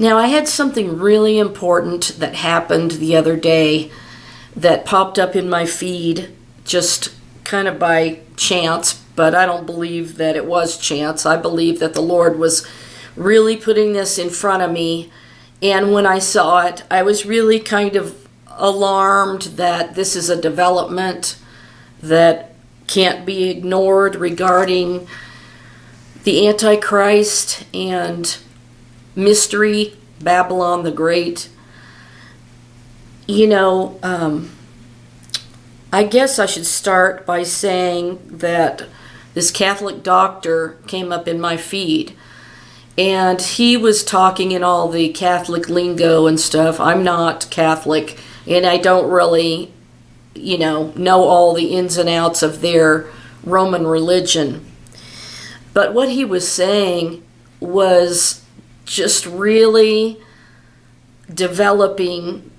Now, I had something really important that happened the other day that popped up in my feed just kind of by chance, but I don't believe that it was chance. I believe that the Lord was really putting this in front of me, and when I saw it, I was really kind of alarmed that this is a development that can't be ignored regarding the Antichrist and mystery Babylon the Great. You know, I guess I should start by saying that this Catholic doctor came up in my feed, and he was talking in all the Catholic lingo and stuff. I'm not Catholic, and I don't really, know all the ins and outs of their Roman religion. But what he was saying was just really developing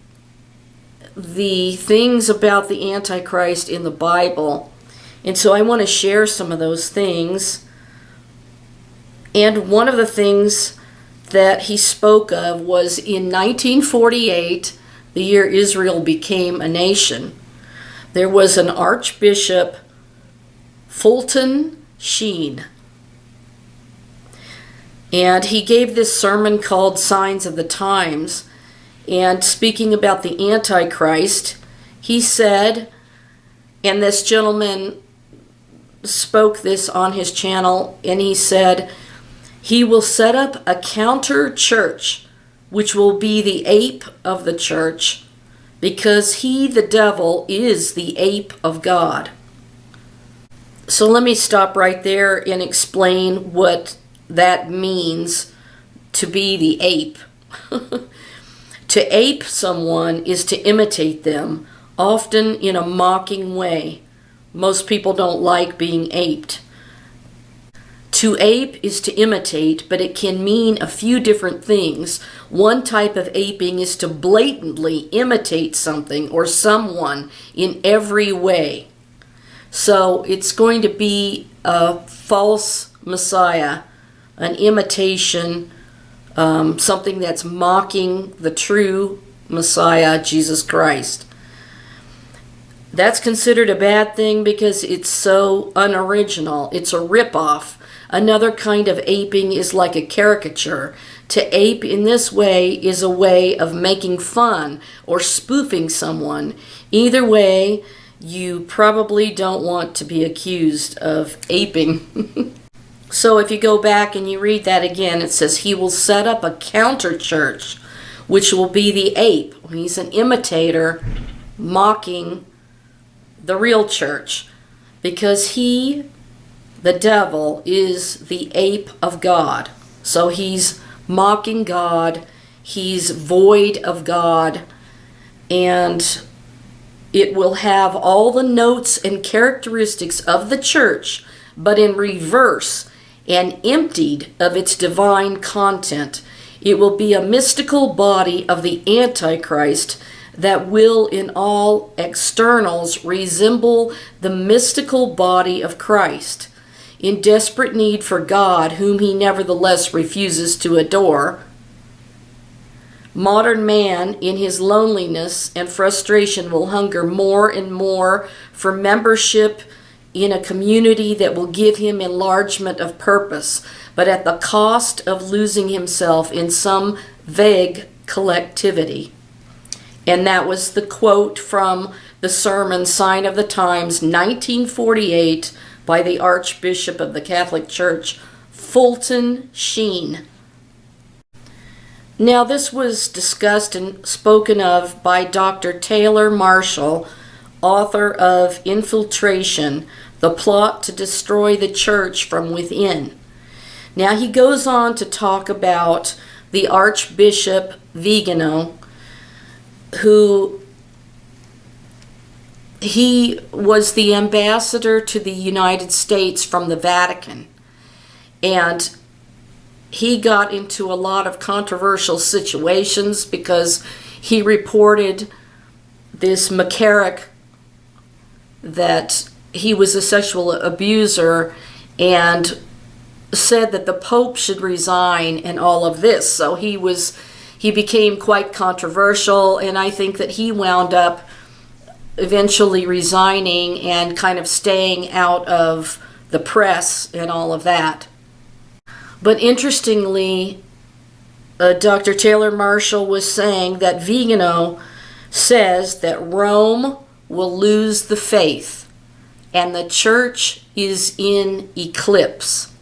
the things about the Antichrist in the Bible. And so I want to share some of those things. And one of the things that he spoke of was in 1948, the year Israel became a nation, there was an Archbishop, Fulton Sheen. And he gave this sermon called Signs of the Times. And speaking about the Antichrist, he said, and this gentleman spoke this on his channel, and he said, he will set up a counter church, which will be the ape of the church, because he, the devil, is the ape of God. So let me stop right there and explain what that means to be the ape. To ape someone is to imitate them, often in a mocking way. Most people don't like being aped. To ape is to imitate, but it can mean a few different things. One type of aping is to blatantly imitate something or someone in every way. So it's going to be a false Messiah, an imitation, something that's mocking the true Messiah, Jesus Christ. That's considered a bad thing because it's so unoriginal. It's a ripoff. Another kind of aping is like a caricature. To ape in this way is a way of making fun or spoofing someone. Either way, you probably don't want to be accused of aping. So if you go back and you read that again, it says he will set up a counter church, which will be the ape. He's an imitator mocking the real church, because he, the devil, is the ape of God. So he's mocking God, he's void of God, and it will have all the notes and characteristics of the church, but in reverse and emptied of its divine content. It will be a mystical body of the Antichrist that will in all externals resemble the mystical body of Christ, in desperate need for God, whom he nevertheless refuses to adore. Modern man, in his loneliness and frustration, will hunger more and more for membership in a community that will give him enlargement of purpose, but at the cost of losing himself in some vague collectivity. And that was the quote from the sermon Sign of the Times, 1948, by the Archbishop of the Catholic Church, Fulton Sheen. Now, this was discussed and spoken of by Dr. Taylor Marshall, author of Infiltration, the Plot to Destroy the Church from Within. Now, he goes on to talk about the Archbishop Vigano, who he was the ambassador to the United States from the Vatican, and he got into a lot of controversial situations because he reported this McCarrick that he was a sexual abuser and said that the Pope should resign and all of this. So he was he became quite controversial, and I think that he wound up eventually resigning and kind of staying out of the press and all of that. But interestingly, Dr. Taylor Marshall was saying that Vigano says that Rome will lose the faith and the church is in eclipse.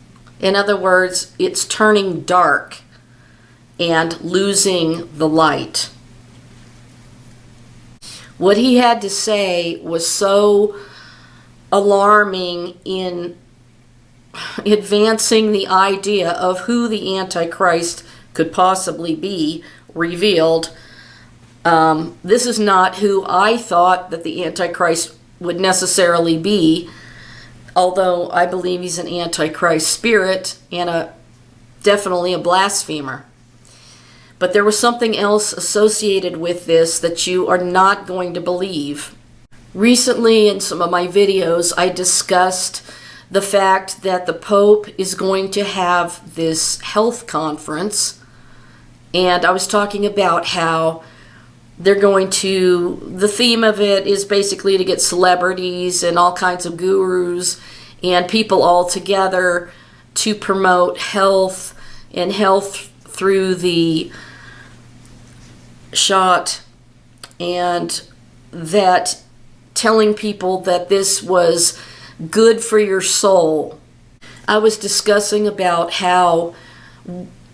In other words, it's turning dark and losing the light. What he had to say was so alarming in advancing the idea of who the Antichrist could possibly be revealed. This is not who I thought that the Antichrist would necessarily be, although I believe he's an Antichrist spirit and definitely a blasphemer. But there was something else associated with this that you are not going to believe. Recently, in some of my videos, I discussed the fact that the Pope is going to have this health conference, and I was talking about how they're going to, the theme of it is basically to get celebrities and all kinds of gurus and people all together to promote health and health through the shot, and that telling people that this was good for your soul. I was discussing about how,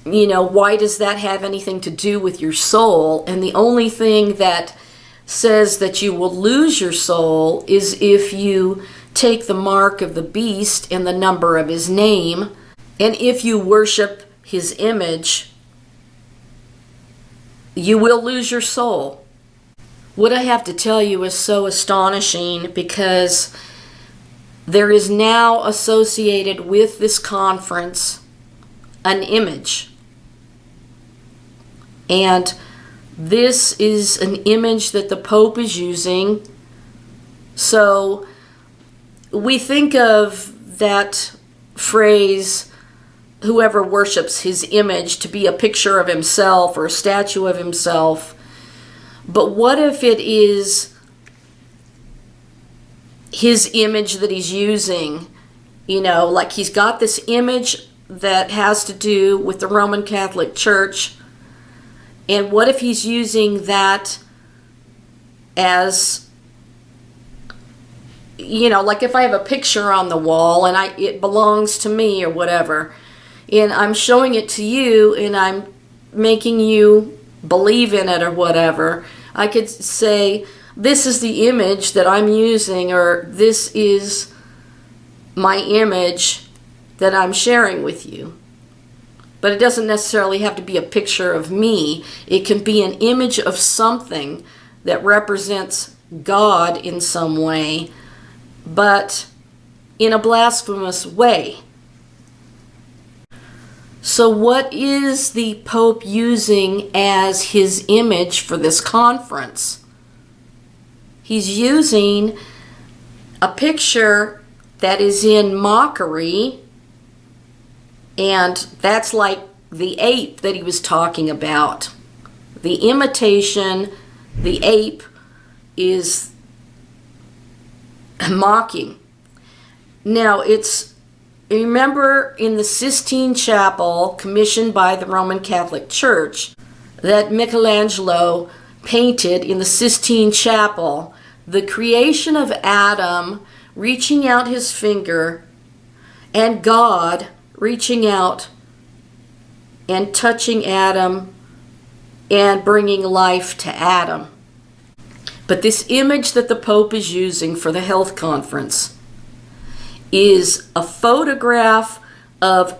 why does that have anything to do with your soul? And the only thing that says that you will lose your soul is if you take the mark of the beast and the number of his name, and if you worship his image, you will lose your soul. What I have to tell you is so astonishing, because there is now associated with this conference an image. And this is an image that the Pope is using. So we think of that phrase, whoever worships his image, to be a picture of himself or a statue of himself. But what if it is his image that he's using? Like he's got this image that has to do with the Roman Catholic Church. And what if he's using that as, like if I have a picture on the wall and it belongs to me or whatever, and I'm showing it to you and I'm making you believe in it or whatever, I could say, this is the image that I'm using, or this is my image that I'm sharing with you. But it doesn't necessarily have to be a picture of me. It can be an image of something that represents God in some way, but in a blasphemous way. So what is the Pope using as his image for this conference? He's using a picture that is in mockery, and that's like the ape that he was talking about. The imitation, the ape, is mocking. Now, remember in the Sistine Chapel, commissioned by the Roman Catholic Church, that Michelangelo painted in the Sistine Chapel, the creation of Adam reaching out his finger and God reaching out and touching Adam and bringing life to Adam. But this image that the Pope is using for the health conference is a photograph of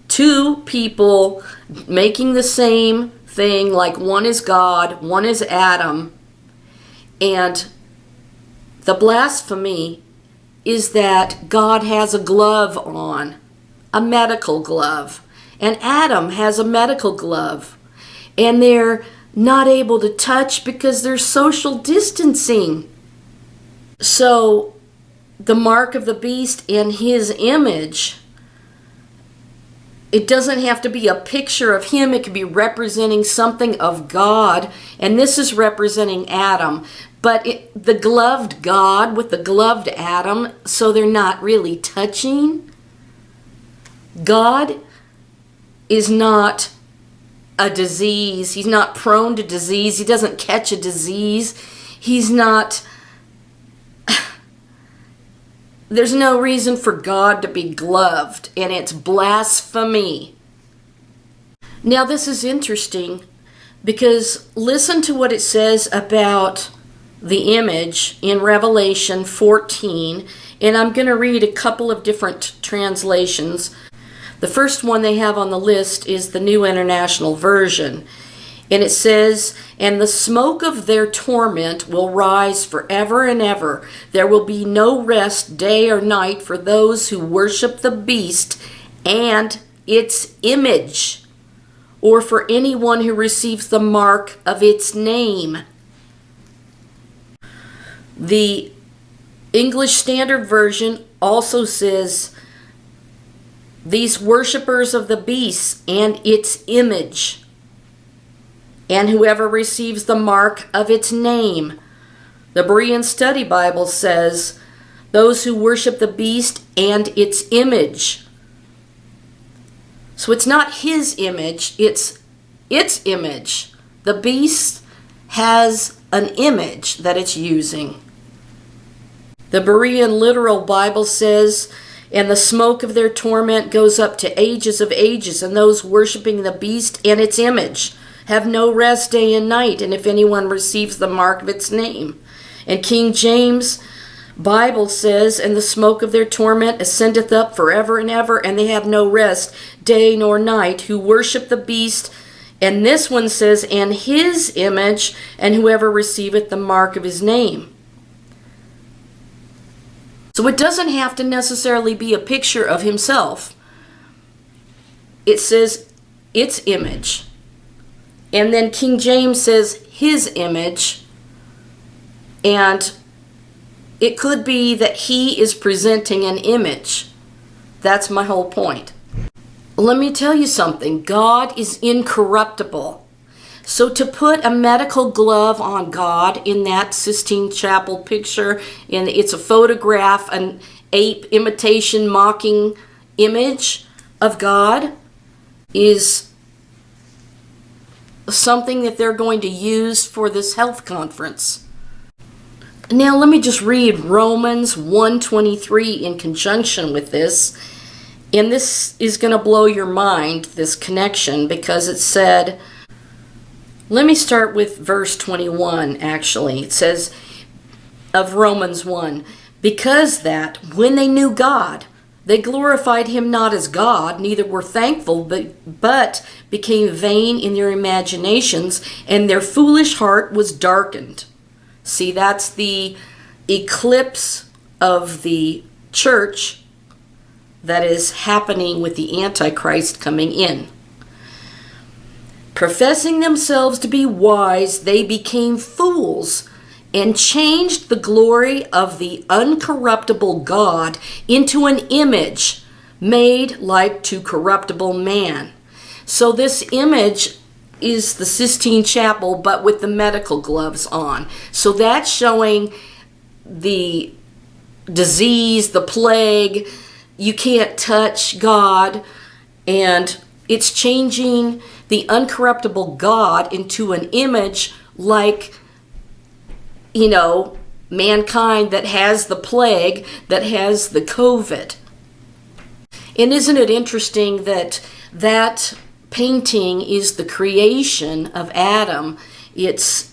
two people making the same thing, like one is God, one is Adam, and the blasphemy is that God has a glove on, a medical glove, and Adam has a medical glove, and they're not able to touch because there's social distancing. So the mark of the beast and his image It doesn't have to be a picture of him. It could be representing something of God. And this is representing Adam. But the gloved God with the gloved Adam, so they're not really touching. God is not a disease. He's not prone to disease. He doesn't catch a disease. He's not... There's no reason for God to be gloved, and it's blasphemy. Now, this is interesting because listen to what it says about the image in Revelation 14, and I'm going to read a couple of different translations. The first one they have on the list is the New International Version. And it says, "And the smoke of their torment will rise forever and ever. There will be no rest day or night for those who worship the beast and its image, or for anyone who receives the mark of its name." The English Standard Version also says, "These worshipers of the beast and its image, and whoever receives the mark of its name." The Berean Study Bible says, "Those who worship the beast and its image." So it's not his image, it's its image. The beast has an image that it's using. The Berean Literal Bible says, "And the smoke of their torment goes up to ages of ages, and those worshiping the beast and its image have no rest day and night, and if anyone receives the mark of its name." And King James Bible says, "And the smoke of their torment ascendeth up forever and ever, and they have no rest day nor night, who worship the beast." And this one says, "And his image, and whoever receiveth the mark of his name." So it doesn't have to necessarily be a picture of himself. It says its image. And then King James says his image. And it could be that he is presenting an image. That's my whole point. Let me tell you something. God is incorruptible. So to put a medical glove on God in that Sistine Chapel picture, and it's a photograph, an ape imitation mocking image of God, is something that they're going to use for this health conference. Now let me just read Romans 1:23 in conjunction with this. And this is going to blow your mind, this connection, because it said, let me start with verse 21, actually. It says of Romans 1, "Because that, when they knew God, they glorified him not as God, neither were thankful, but became vain in their imaginations, and their foolish heart was darkened." See, that's the eclipse of the church that is happening with the Antichrist coming in. "Professing themselves to be wise, they became fools, and changed the glory of the uncorruptible God into an image made like to corruptible man." So this image is the Sistine Chapel, but with the medical gloves on. So that's showing the disease, the plague. You can't touch God, and it's changing the uncorruptible God into an image like, mankind that has the plague, that has the COVID. And isn't it interesting that that painting is the creation of Adam? It's,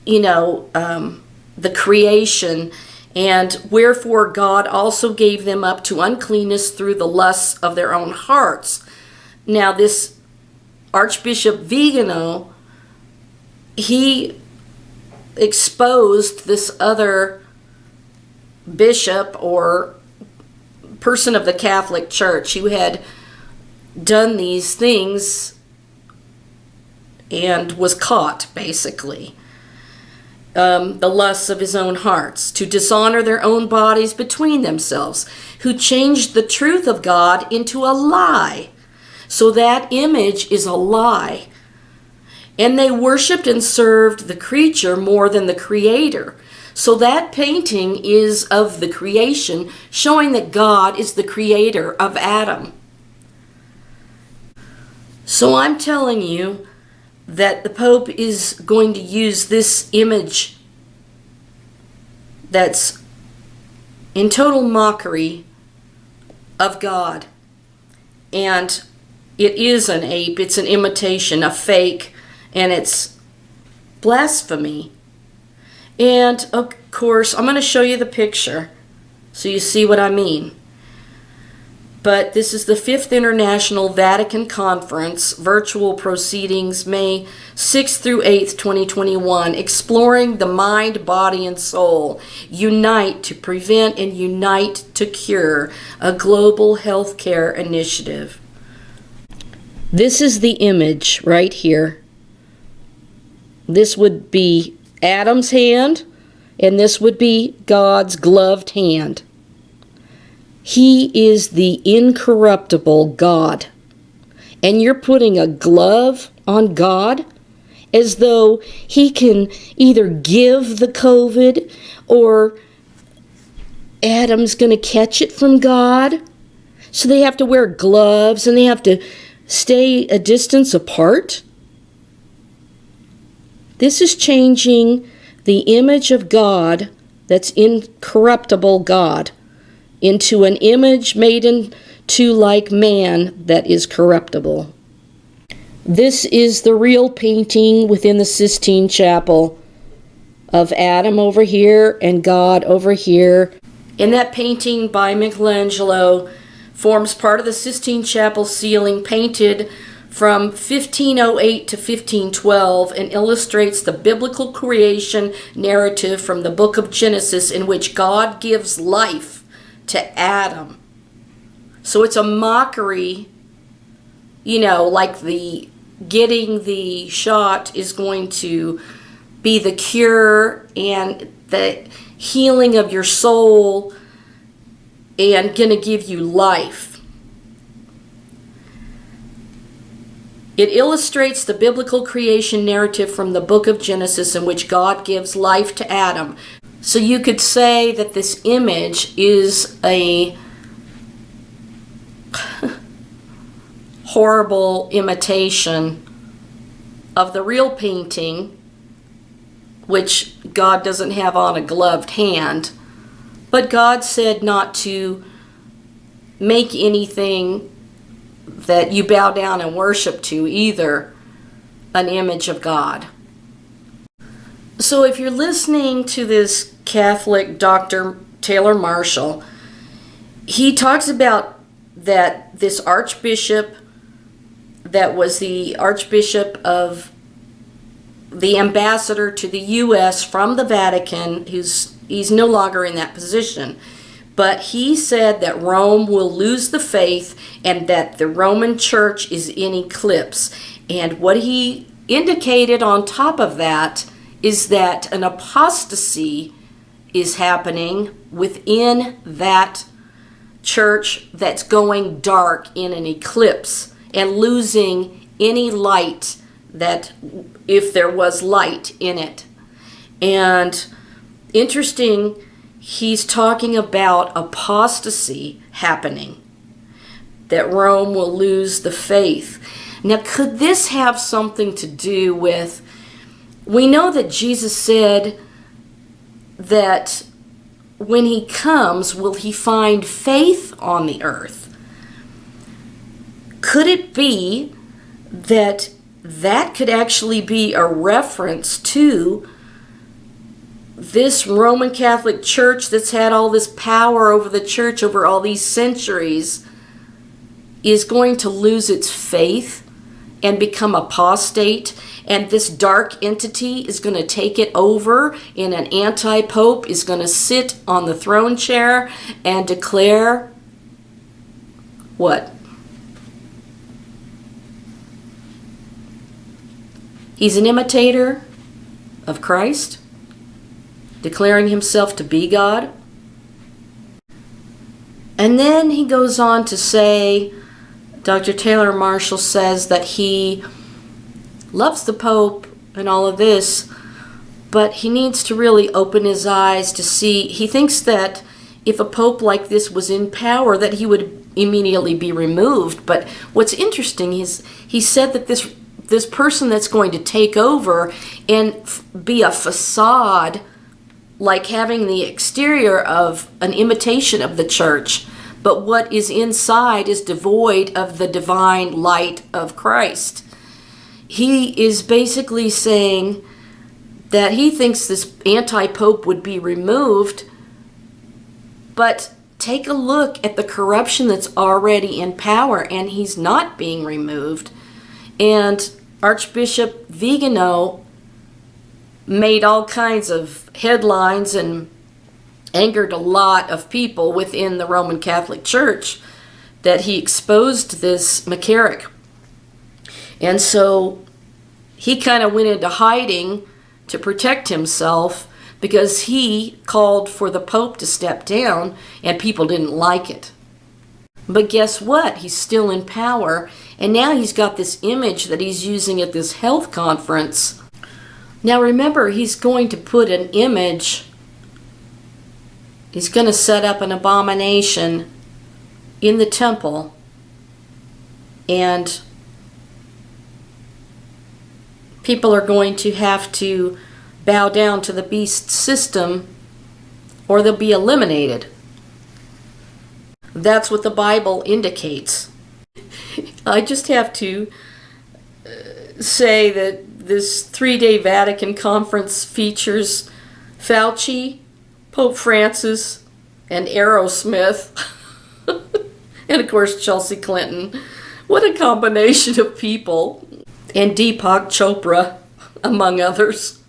the creation. "And wherefore God also gave them up to uncleanness through the lusts of their own hearts." Now this Archbishop Vigano, he exposed this other bishop or person of the Catholic Church who had done these things and was caught, basically. The lusts of his own hearts, to dishonor their own bodies between themselves, who changed the truth of God into a lie, So that image is a lie. And they worshiped and served the creature more than the creator. So that painting is of the creation, showing that God is the creator of Adam. So I'm telling you that the Pope is going to use this image that's in total mockery of God. And it is an ape, it's an imitation, a fake, and it's blasphemy. And of course, I'm going to show you the picture so you see what I mean. But this is the 5th International Vatican Conference, virtual proceedings, May 6th through 8th, 2021, exploring the mind, body, and soul. Unite to prevent and unite to cure, a global healthcare initiative. This is the image right here. This would be Adam's hand, and this would be God's gloved hand. He is the incorruptible God. And you're putting a glove on God as though he can either give the COVID or Adam's going to catch it from God. So they have to wear gloves and they have to stay a distance apart. This is changing the image of God, that's incorruptible God, into an image made into like man that is corruptible. This is the real painting within the Sistine Chapel of Adam over here and God over here. And that painting by Michelangelo forms part of the Sistine Chapel ceiling, painted from 1508 to 1512, and illustrates the biblical creation narrative from the book of Genesis, in which God gives life to Adam. So it's a mockery, like the getting the shot is going to be the cure and the healing of your soul and going to give you life. It illustrates the biblical creation narrative from the book of Genesis, in which God gives life to Adam. So you could say that this image is a horrible imitation of the real painting, which God doesn't have on a gloved hand. But God said not to make anything that you bow down and worship to either an image of God. So if you're listening to this Catholic Dr. Taylor Marshall, he talks about that this archbishop that was the archbishop of the ambassador to the U.S. from the Vatican, he's no longer in that position. But he said that Rome will lose the faith and that the Roman Church is in eclipse. And what he indicated on top of that is that an apostasy is happening within that church that's going dark in an eclipse and losing any light, that if there was light in it. And interesting, he's talking about apostasy happening, that Rome will lose the faith. Now, could this have something to do with, we know that Jesus said that when he comes, will he find faith on the earth? Could it be that that could actually be a reference to this Roman Catholic Church that's had all this power over the church over all these centuries is going to lose its faith and become apostate, and this dark entity is going to take it over, and an anti-pope is going to sit on the throne chair and declare what? He's an imitator of Christ, declaring himself to be God. And then he goes on to say Dr. Taylor Marshall says that he loves the Pope and all of this, but he needs to really open his eyes to see. He thinks that if a Pope like this was in power, that he would immediately be removed. But what's interesting is he said that this person that's going to take over and be a facade, like having the exterior of an imitation of the church, but what is inside is devoid of the divine light of Christ. He is basically saying that he thinks this anti-pope would be removed, but take a look at the corruption that's already in power, and he's not being removed. And Archbishop Vigano made all kinds of headlines and angered a lot of people within the Roman Catholic Church that he exposed this McCarrick. And so he kind of went into hiding to protect himself, because he called for the Pope to step down and people didn't like it. But guess what? He's still in power, and now he's got this image that he's using at this health conference. Now remember, he's going to put an image. He's going to set up an abomination in the temple, and people are going to have to bow down to the beast system or they'll be eliminated. That's what the Bible indicates. I just have to say that this 3-day Vatican conference features Fauci, Pope Francis, and Aerosmith, and of course Chelsea Clinton. What a combination of people. And Deepak Chopra, among others.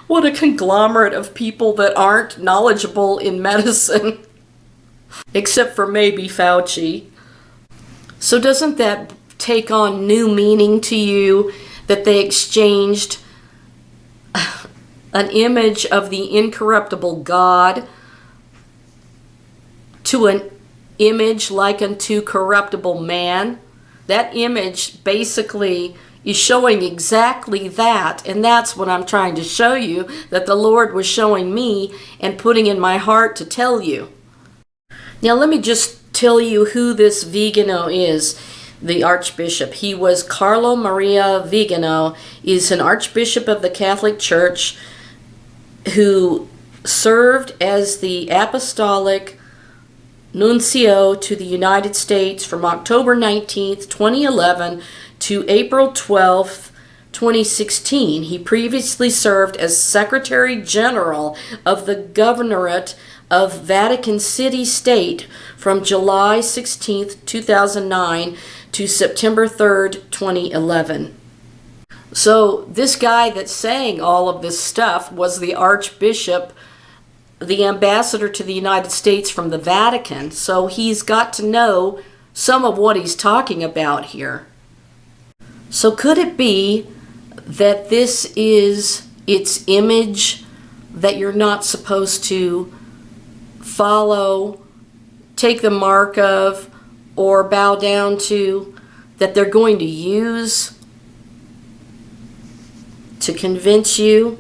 What a conglomerate of people that aren't knowledgeable in medicine, except for maybe Fauci. So doesn't that take on new meaning to you, that they exchanged an image of the incorruptible God to an image like unto corruptible man? That image basically is showing exactly that, and that's what I'm trying to show you, that the Lord was showing me and putting in my heart to tell you. Now let me just tell you who this Vigano is, the Archbishop. He was Carlo Maria Vigano. He's an Archbishop of the Catholic Church who served as the Apostolic Nuncio to the United States from October 19th, 2011 to April 12th, 2016. He previously served as Secretary General of the Governorate of Vatican City State from July 16th, 2009 to September 3rd, 2011. So this guy that's saying all of this stuff was the Archbishop, the ambassador to the United States from the Vatican. So he's got to know some of what he's talking about here. So could it be that this is its image that you're not supposed to follow, take the mark of, or bow down to, that they're going to use to convince you?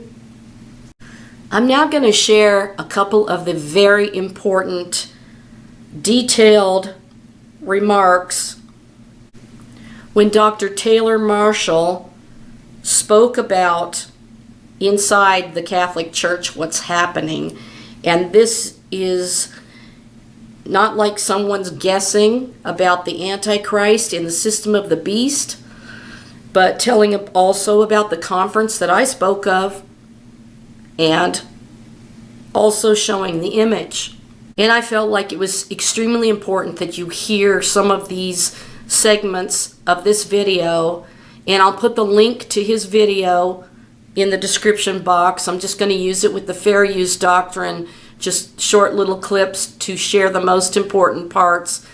I'm now going to share a couple of the very important, detailed remarks when Dr. Taylor Marshall spoke about inside the Catholic Church what's happening. And this is not like someone's guessing about the Antichrist in the system of the beast, but telling also about the conference that I spoke of, and also showing the image. And I felt like it was extremely important that you hear some of these segments of this video, and I'll put the link to his video in the description box. I'm just going to use it with the fair use doctrine, just short little clips to share the most important parts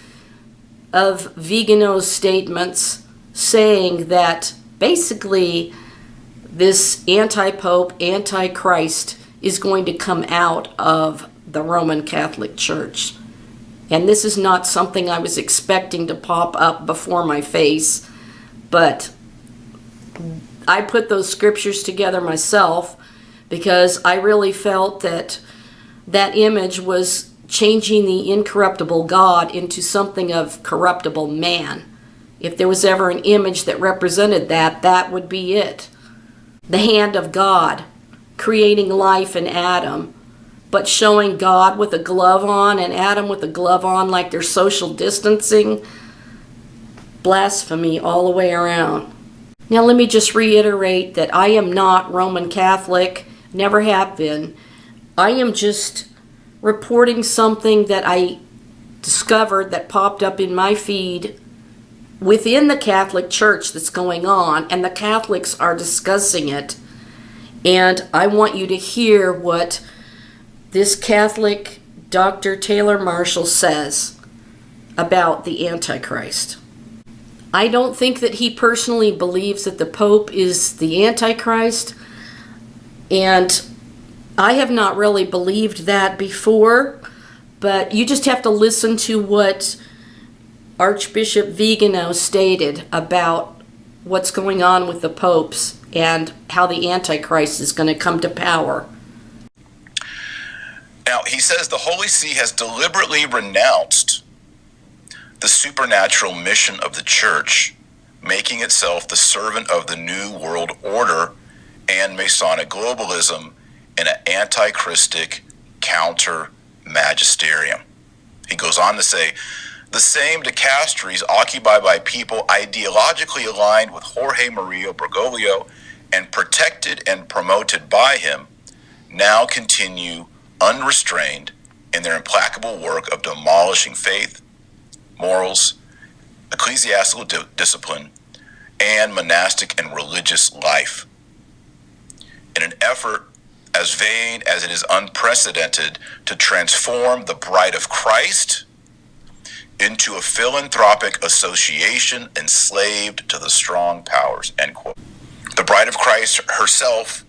of Vigano's statements, saying that basically this anti-pope, anti-Christ is going to come out of the Roman Catholic Church. And this is not something I was expecting to pop up before my face, but I put those scriptures together myself because I really felt that that image was changing the incorruptible God into something of corruptible man. If there was ever an image that represented that, that would be it. The hand of God creating life in Adam, but showing God with a glove on and Adam with a glove on like they're social distancing. Blasphemy all the way around. Now let me just reiterate that I am not Roman Catholic, never have been. I am just reporting something that I discovered that popped up in my feed within the Catholic Church that's going on, and the Catholics are discussing it. And I want you to hear what this Catholic Dr. Taylor Marshall says about the Antichrist. I don't think that he personally believes that the Pope is the Antichrist, and I have not really believed that before, but you just have to listen to what Archbishop Vigano stated about what's going on with the popes and how the Antichrist is going to come to power. Now, he says the Holy See has deliberately renounced the supernatural mission of the Church, making itself the servant of the New World Order and Masonic globalism in an antichristic counter-magisterium. He goes on to say, the same dicasteries occupied by people ideologically aligned with Jorge Maria Bergoglio and protected and promoted by him now continue unrestrained in their implacable work of demolishing faith, morals, ecclesiastical discipline, and monastic and religious life. In an effort as vain as it is unprecedented to transform the Bride of Christ into a philanthropic association enslaved to the strong powers, end quote. The Bride of Christ herself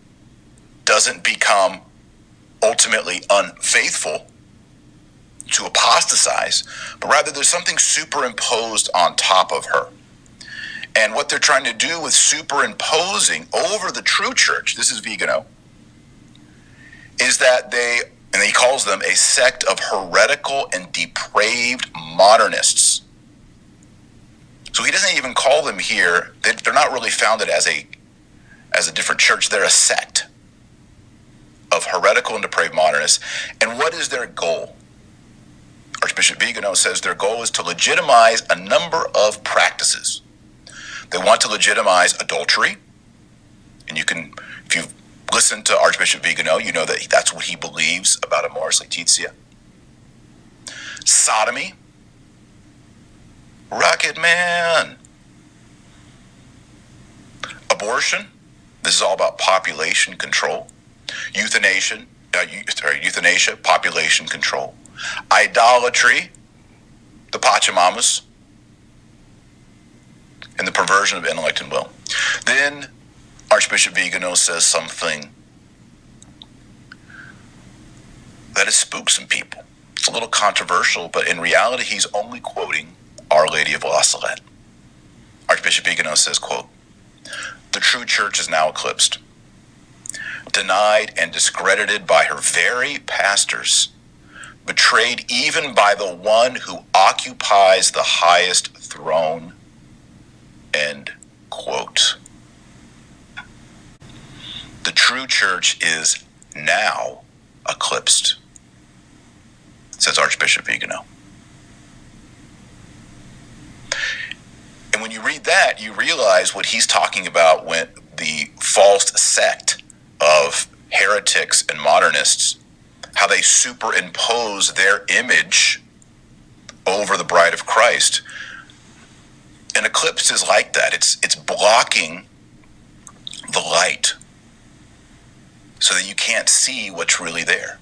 doesn't become ultimately unfaithful to apostatize, but rather there's something superimposed on top of her. And what they're trying to do with superimposing over the true church, this is Vigano, is that and he calls them a sect of heretical and depraved modernists. So he doesn't even call them here, they're not really founded as a different church, they're a sect of heretical and depraved modernists. And what is their goal? Archbishop Vigano says their goal is to legitimize a number of practices. They want to legitimize adultery, and you can, if you've listened to Archbishop Vigano, you know that that's what he believes about Amoris Laetitia. Sodomy, Rocket Man, abortion, this is all about population control. Euthanasia, population control. Idolatry, the Pachamamas, and the perversion of intellect and will. Then Archbishop Vigano says something that has spooked some people. It's a little controversial, but in reality, he's only quoting Our Lady of La Salette. Archbishop Vigano says, quote, "The true church is now eclipsed, denied and discredited by her very pastors, betrayed even by the one who occupies the highest throne," end quote. The true church is now eclipsed, says Archbishop Vigano. And when you read that, you realize what he's talking about when the false sect of heretics and modernists, how they superimpose their image over the Bride of Christ. An eclipse is like that. It's blocking the light so that you can't see what's really there.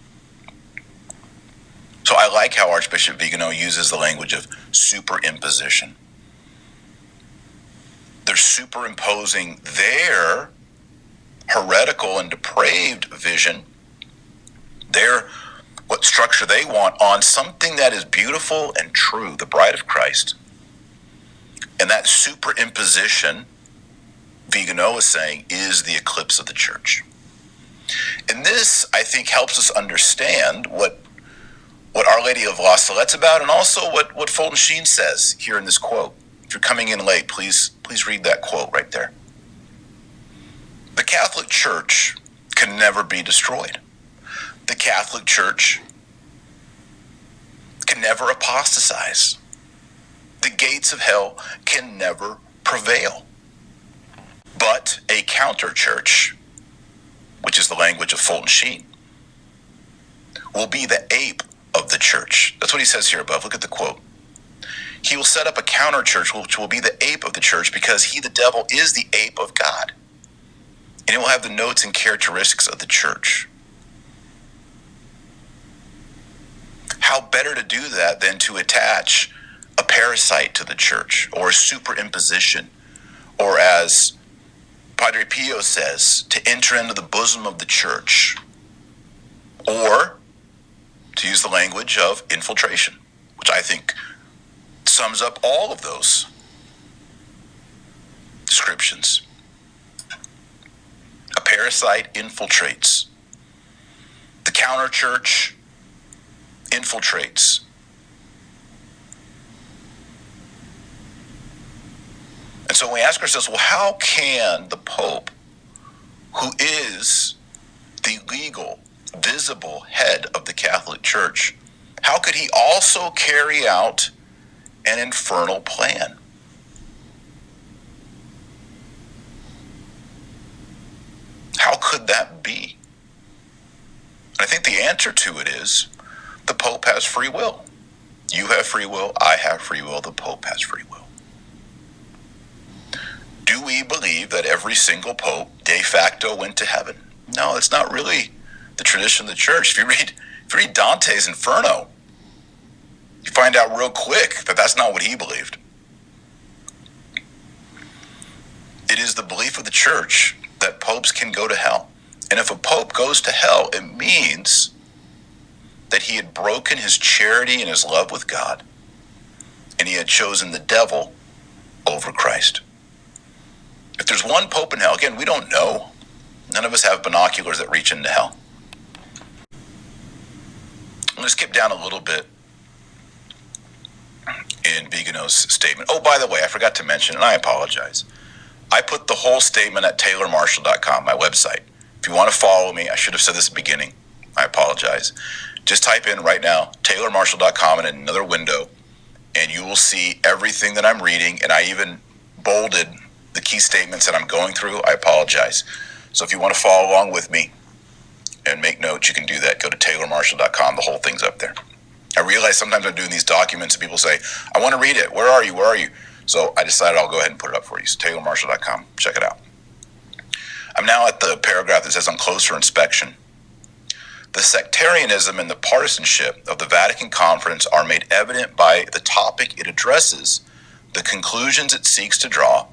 So I like how Archbishop Vigano uses the language of superimposition. They're superimposing their heretical and depraved vision, their what structure they want on something that is beautiful and true, the bride of Christ. And that superimposition, Vigano is saying, is the eclipse of the church. And this, I think, helps us understand what Our Lady of La Salette's about, and also what Fulton Sheen says here in this quote. If you're coming in late, please read that quote right there. The Catholic Church can never be destroyed. The Catholic Church can never apostatize. The gates of hell can never prevail. But a counter-church, which is the language of Fulton Sheen, will be the ape of the church. That's what he says here above. Look at the quote. He will set up a counter-church which will be the ape of the church because he, the devil, is the ape of God. And it will have the notes and characteristics of the church. How better to do that than to attach a parasite to the church, or a superimposition, or as Padre Pio says, to enter into the bosom of the church, or to use the language of infiltration, which I think sums up all of those descriptions. A parasite infiltrates. The counter church infiltrates. And so we ask ourselves, well, how can the Pope, who is the legal, visible head of the Catholic Church, how could he also carry out an infernal plan? How could that be? I think the answer to it is the Pope has free will. You have free will, I have free will, the Pope has free will. Do we believe that every single Pope de facto went to heaven? No, it's not really the tradition of the church. If you read Dante's Inferno, you find out real quick that that's not what he believed. It is the belief of the church that popes can go to hell. And if a pope goes to hell, it means that he had broken his charity and his love with God, and he had chosen the devil over Christ. If there's one pope in hell, again, we don't know. None of us have binoculars that reach into hell. I'm going to skip down a little bit in Vigano's statement. Oh, by the way, I forgot to mention, and I apologize. I put the whole statement at taylormarshall.com, my website. If you want to follow me, I should have said this at the beginning. I apologize. Just type in right now, taylormarshall.com in another window, and you will see everything that I'm reading, and I even bolded the key statements that I'm going through. I apologize. So if you want to follow along with me and make notes, you can do that. Go to taylormarshall.com. The whole thing's up there. I realize sometimes I'm doing these documents and people say, I want to read it. Where are you? Where are you? So I decided I'll go ahead and put it up for you. So taylormarshall.com. Check it out. I'm now at the paragraph that says on closer inspection. The sectarianism and the partisanship of the Vatican Conference are made evident by the topic it addresses, the conclusions it seeks to draw,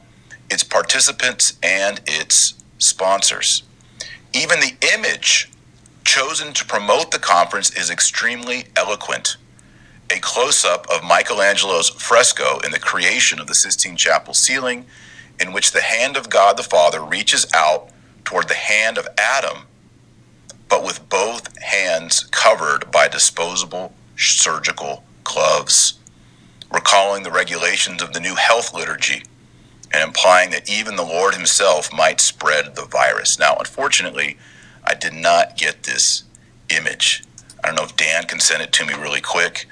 its participants, and its sponsors. Even the image chosen to promote the conference is extremely eloquent. A close-up of Michelangelo's fresco in the creation of the Sistine Chapel ceiling, in which the hand of God the Father reaches out toward the hand of Adam, but with both hands covered by disposable surgical gloves, recalling the regulations of the new health liturgy and implying that even the Lord himself might spread the virus. Now, unfortunately, I did not get this image. I don't know if Dan can send it to me really quick,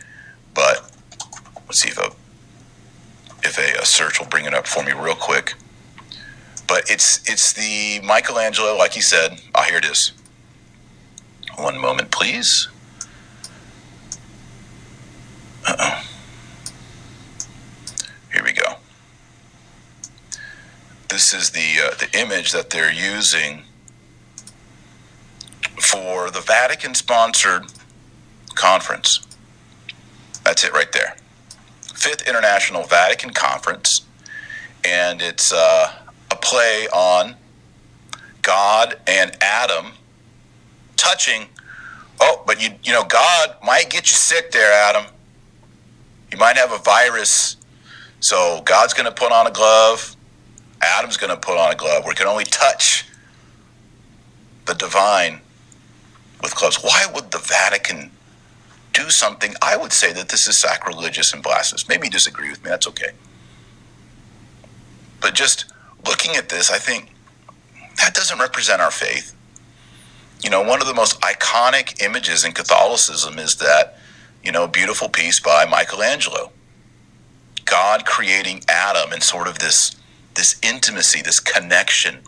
but let's see if a search will bring it up for me real quick. But it's the Michelangelo, like he said. Oh, here it is. One moment, please. Here we go. This is the image that they're using for the Vatican-sponsored conference. That's it right there. Fifth International Vatican Conference, and it's a play on God and Adam touching. Oh, but you know, God might get you sick there, Adam. You might have a virus. So God's going to put on a glove. Adam's going to put on a glove. We can only touch the divine with gloves. Why would the Vatican do something? I would say that this is sacrilegious and blasphemous. Maybe you disagree with me. That's okay. But just looking at this, I think that doesn't represent our faith. You know, one of the most iconic images in Catholicism is that, you know, beautiful piece by Michelangelo. God creating Adam and sort of this intimacy, this connection,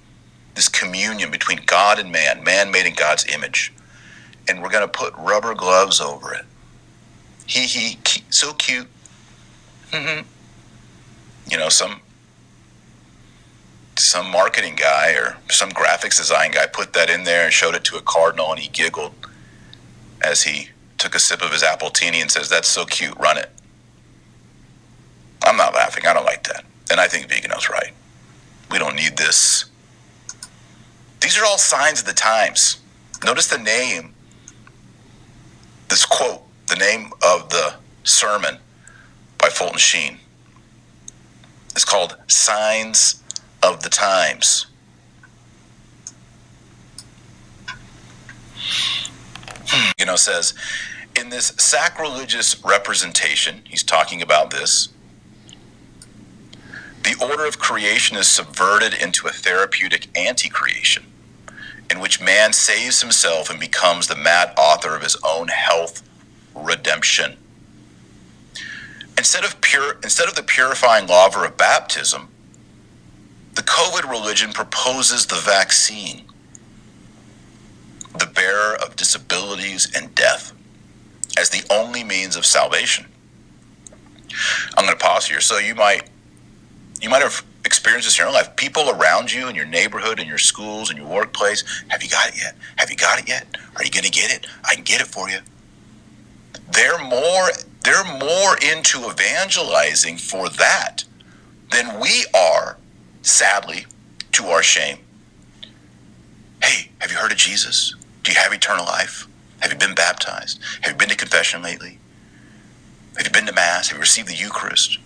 this communion between God and man made in God's image. And we're going to put rubber gloves over it. He, so cute. You know, some marketing guy or some graphics design guy put that in there and showed it to a cardinal, and he giggled as he took a sip of his appletini and says, "That's so cute, run it." I'm not laughing. I don't like that. And I think Vigano's right. We don't need this. These are all signs of the times. Notice the name, this quote, the name of the sermon by Fulton Sheen. It's called Signs of the Times. Vigano says, in this sacrilegious representation, he's talking about this, the order of creation is subverted into a therapeutic anti-creation, in which man saves himself and becomes the mad author of his own health redemption. Instead of the purifying laver of baptism, the COVID religion proposes the vaccine, the bearer of disabilities and death, as the only means of salvation. I'm going to pause here. So you might have experienced this in your own life. People around you in your neighborhood, in your schools, in your workplace, have you got it yet? Have you got it yet? Are you going to get it? I can get it for you. They're more into evangelizing for that than we are, sadly, to our shame. Hey, have you heard of Jesus? Do you have eternal life? Have you been baptized? Have you been to confession lately? Have you been to Mass? Have you received the Eucharist?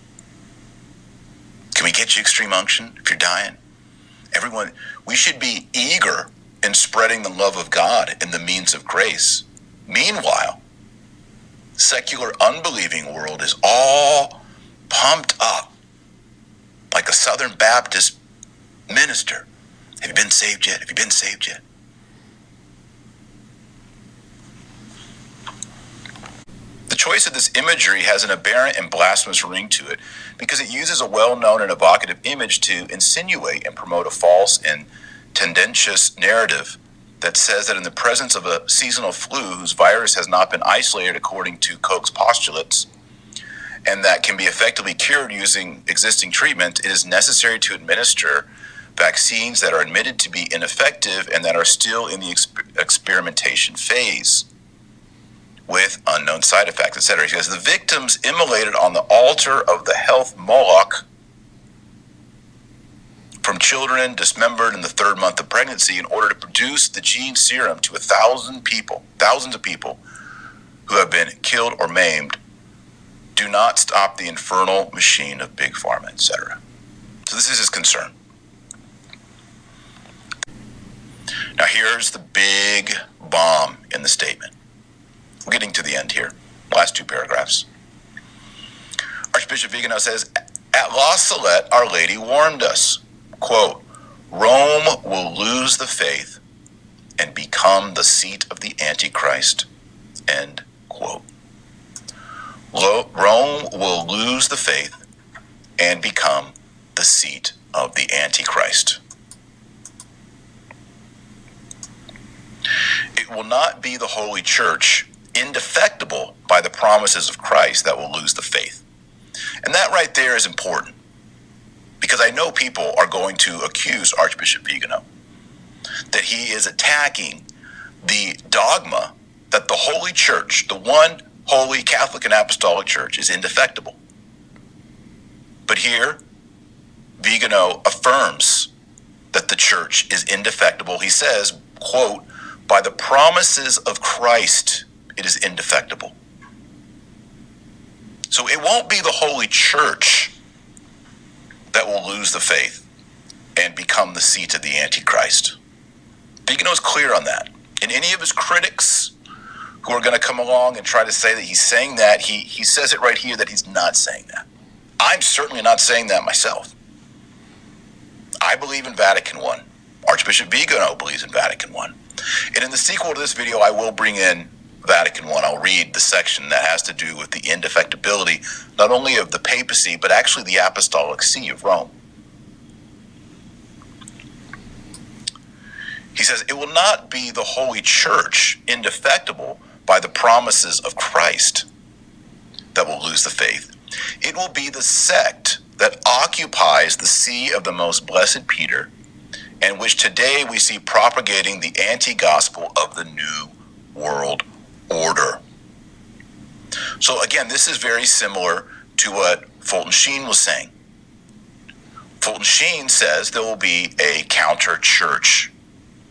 Can we get you extreme unction if you're dying? Everyone, we should be eager in spreading the love of God and the means of grace. Meanwhile, secular unbelieving world is all pumped up like a Southern Baptist minister. Have you been saved yet? Have you been saved yet? The choice of this imagery has an aberrant and blasphemous ring to it because it uses a well-known and evocative image to insinuate and promote a false and tendentious narrative that says that in the presence of a seasonal flu whose virus has not been isolated according to Koch's postulates and that can be effectively cured using existing treatment, it is necessary to administer vaccines that are admitted to be ineffective and that are still in the experimentation phase with unknown side effects, etc. He says the victims immolated on the altar of the health Moloch from children dismembered in the 3rd month of pregnancy in order to produce the gene serum to thousands of people who have been killed or maimed, do not stop the infernal machine of big pharma, etc. So this is his concern. Now here's the big bomb in the statement. We're getting to the end here. Last 2 paragraphs. Archbishop Vigano says, at La Salette, Our Lady warned us, quote, Rome will lose the faith and become the seat of the Antichrist, end quote. Rome will lose the faith and become the seat of the Antichrist. It will not be the Holy Church, indefectible by the promises of Christ, that will lose the faith. And that right there is important, because I know people are going to accuse Archbishop Vigano that he is attacking the dogma that the Holy Church, the one holy Catholic and Apostolic Church, is indefectible. But here, Vigano affirms that the church is indefectible. He says, quote, by the promises of Christ, it is indefectible. So it won't be the Holy Church that will lose the faith and become the seat of the Antichrist. Vigano is clear on that. And any of his critics who are going to come along and try to say that he's saying that, he says it right here that he's not saying that. I'm certainly not saying that myself. I believe in Vatican I. Archbishop Vigano believes in Vatican I. And in the sequel to this video, I will bring in Vatican I. I'll read the section that has to do with the indefectibility, not only of the papacy, but actually the Apostolic See of Rome. He says, it will not be the Holy Church, indefectible by the promises of Christ, that will lose the faith. It will be the sect that occupies the see of the most blessed Peter, and which today we see propagating the anti-gospel of the New World Order. So again, this is very similar to what Fulton Sheen was saying. Fulton Sheen says there will be a counter church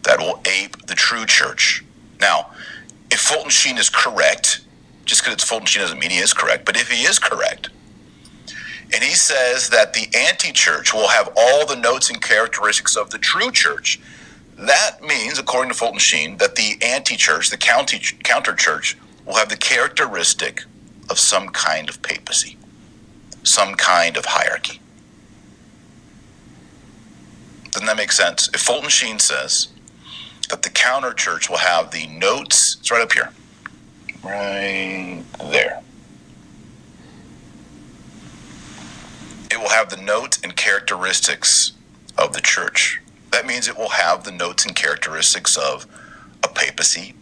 that will ape the true church. Now, if Fulton Sheen is correct, just because it's Fulton Sheen doesn't mean he is correct, but if he is correct, and he says that the anti-church will have all the notes and characteristics of the true church, that means, according to Fulton Sheen, that the anti-church, the counter-church, will have the characteristic of some kind of papacy, some kind of hierarchy. Doesn't that make sense? If Fulton Sheen says that the counter-church will have the notes, it's right up here, right there. It will have the notes and characteristics of the church. That means it will have the notes and characteristics of a papacy,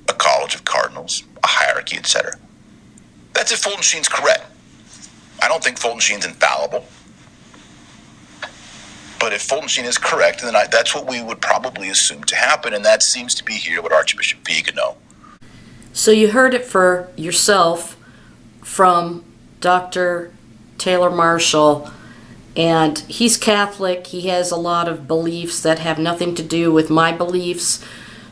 a college of cardinals, a hierarchy, etc. That's if Fulton Sheen's correct. I don't think Fulton Sheen's infallible. But if Fulton Sheen is correct, then that's what we would probably assume to happen, and that seems to be here with Archbishop Vigano. So you heard it for yourself from Dr. Taylor Marshall, and he's Catholic. He has a lot of beliefs that have nothing to do with my beliefs.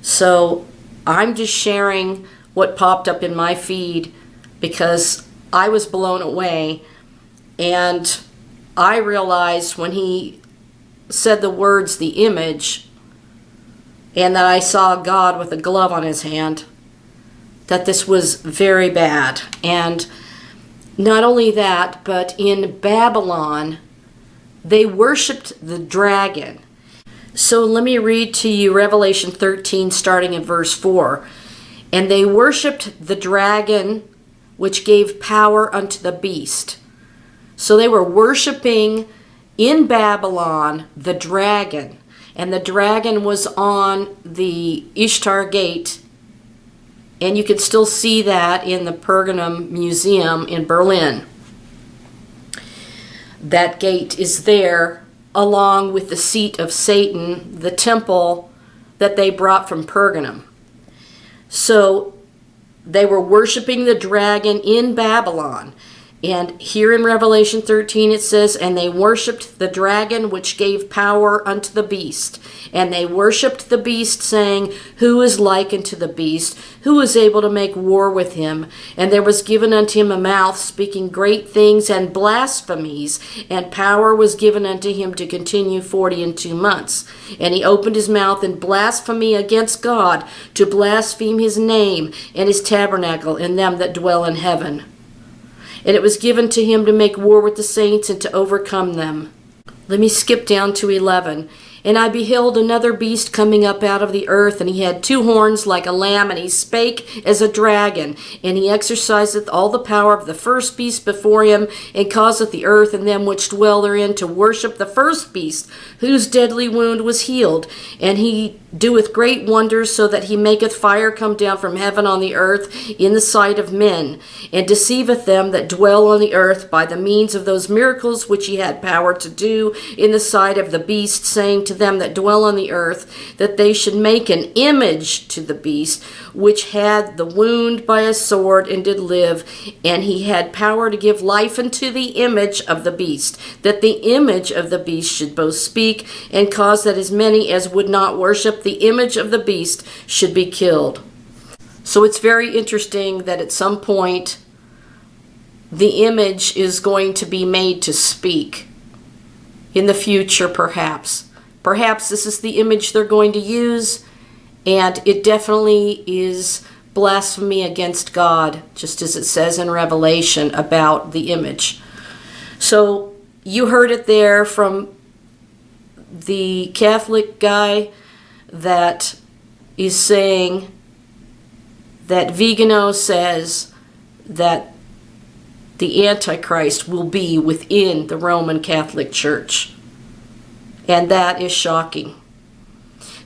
So I'm just sharing what popped up in my feed because I was blown away, and I realized when he said the words, the image, and that I saw God with a glove on his hand, that this was very bad. And not only that, but in Babylon, they worshipped the dragon. So let me read to you Revelation 13, starting in verse 4. And they worshipped the dragon, which gave power unto the beast. So they were worshiping in Babylon the dragon. And the dragon was on the Ishtar Gate. And you can still see that in the Pergamum Museum in Berlin. That gate is there along with the seat of Satan, the temple that they brought from Pergamum. So they were worshiping the dragon in Babylon. And here in Revelation 13 it says, and they worshipped the dragon which gave power unto the beast. And they worshipped the beast, saying, who is like unto the beast? Who is able to make war with him? And there was given unto him a mouth, speaking great things and blasphemies. And power was given unto him to continue 42 months. And he opened his mouth in blasphemy against God, to blaspheme his name and his tabernacle and them that dwell in heaven. And it was given to him to make war with the saints and to overcome them. Let me skip down to 11. And I beheld another beast coming up out of the earth, and he had 2 horns like a lamb, and he spake as a dragon. And he exerciseth all the power of the first beast before him, and causeth the earth and them which dwell therein to worship the first beast, whose deadly wound was healed. And he doeth great wonders, so that he maketh fire come down from heaven on the earth in the sight of men, and deceiveth them that dwell on the earth by the means of those miracles which he had power to do in the sight of the beast, saying to to them that dwell on the earth, that they should make an image to the beast, which had the wound by a sword and did live, and he had power to give life unto the image of the beast, that the image of the beast should both speak and cause that as many as would not worship the image of the beast should be killed. So it's very interesting that at some point the image is going to be made to speak. In the future, perhaps. Perhaps this is the image they're going to use, and it definitely is blasphemy against God, just as it says in Revelation about the image. So you heard it there from the Catholic guy that is saying that Vigano says that the Antichrist will be within the Roman Catholic Church. And that is shocking.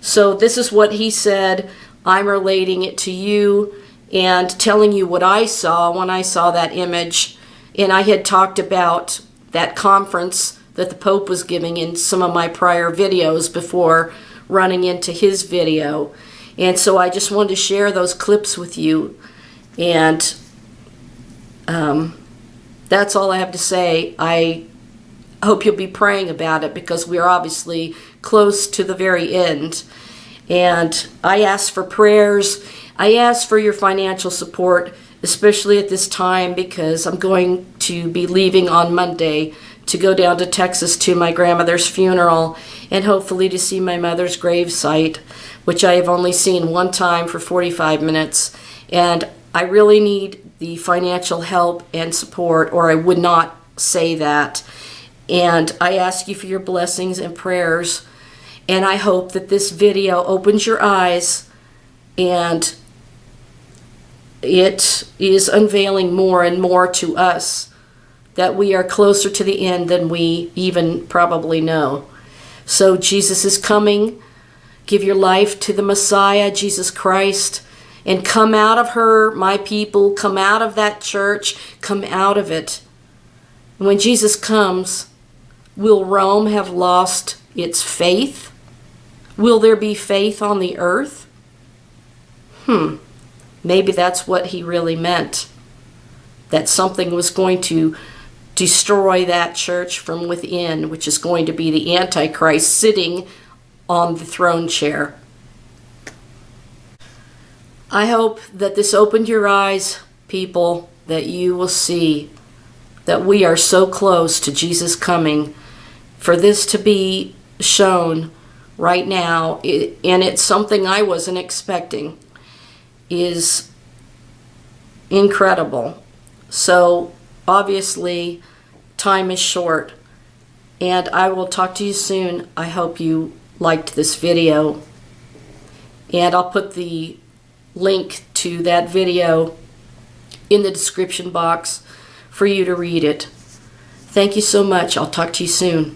So this is what he said. I'm relating it to you and telling you what I saw when I saw that image. And I had talked about that conference that the Pope was giving in some of my prior videos before running into his video. And so I just wanted to share those clips with you. And that's all I have to say. I hope you'll be praying about it because we are obviously close to the very end. And I ask for prayers. I ask for your financial support, especially at this time because I'm going to be leaving on Monday to go down to Texas to my grandmother's funeral and hopefully to see my mother's gravesite, which I have only seen one time for 45 minutes. And I really need the financial help and support, or I would not say that. And I ask you for your blessings and prayers. And I hope that this video opens your eyes and it is unveiling more and more to us that we are closer to the end than we even probably know. So Jesus is coming. Give your life to the Messiah, Jesus Christ. And come out of her, my people, come out of that church, come out of it. And when Jesus comes, will Rome have lost its faith? Will there be faith on the earth? Maybe that's what he really meant. That something was going to destroy that church from within, which is going to be the Antichrist sitting on the throne chair. I hope that this opened your eyes, people, that you will see that we are so close to Jesus coming. For this to be shown right now, and it's something I wasn't expecting, is incredible. So, obviously, time is short, and I will talk to you soon. I hope you liked this video, and I'll put the link to that video in the description box for you to read it. Thank you so much. I'll talk to you soon.